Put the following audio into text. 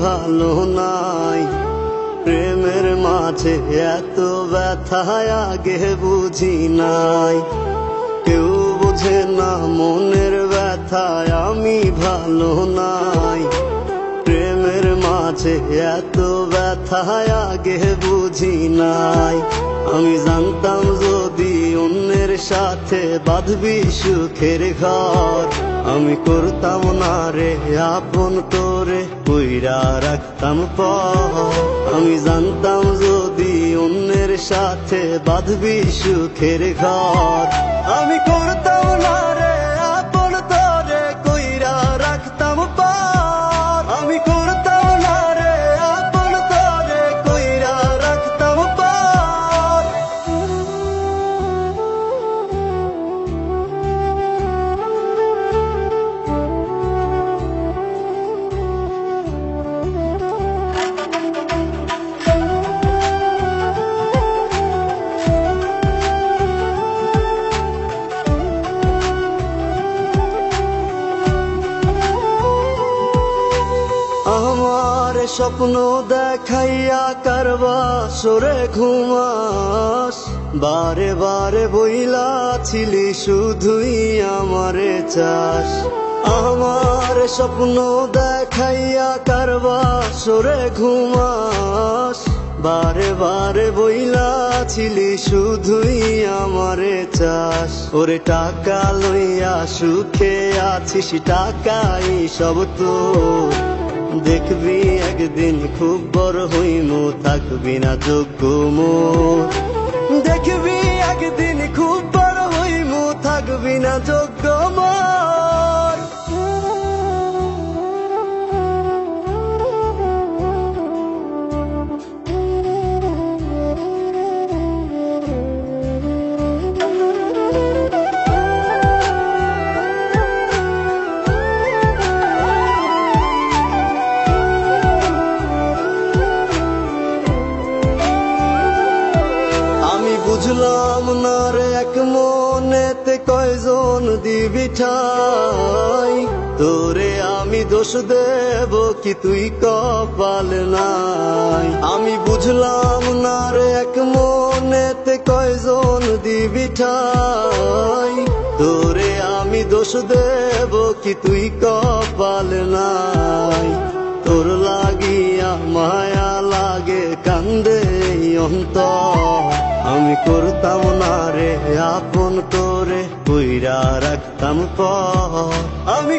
ভালো নাই। প্রেমের মাঝে এত ব্যথা আগে বুঝি নাই। কেউ বোঝে না মনের ব্যথায় আমি ভালো নাই। প্রেমের মাঝে এত ব্যথা আগে বুঝি নাই। আমি জানতাম যদি অন্যের সাথে বাঁধবি সুখের ঘর, আমি করতাম না রে আপন তোরে কইরা রাখতাম পর। আমি জানতাম যদি অন্যের সাথে বাঁধবি সুখের ঘর, আমি করতাম না রে আপন তোরে কইরা রাখতাম পর। আমি করতাম না রে আপন তোরে কইরা রাখতাম পর। আমার স্বপ্ন দেখাইয়া কারবা সরে ঘুমাস, বারে বারে বইলা ছিলি শুধুই আমারে চাস। আমার স্বপ্ন দেখাইয়া কারবা সরে ঘুমাস, বারে বারে বইলা ছিলি শুধুই আমারে চাস। ওরে টাকা লইয়া সুখে আছিস, টাকাই সব তোর। দেখবি একদিন খুব বড় হইমু, থাকবি না যোগ্য মোর। দেখবি একদিন খুব বড় হইমু, থাকবি না যোগ্য মোর। বুঝলাম না রে এক মনেতে কয়জন দিবি ঠাই, তোরে আমি দোষ দেব কি তুই কপাল নাই। আমি বুঝলাম না রে এক মনেতে কয়জন দিবি ঠাই, তোরে আমি দোষ দেব কি তুই কপাল নাই। তোর লাগিয়া মায়া লাগে কান্দে অন্তর, আমি করতাম না রে আপন তোরে কইরা রাখতাম পর। আমি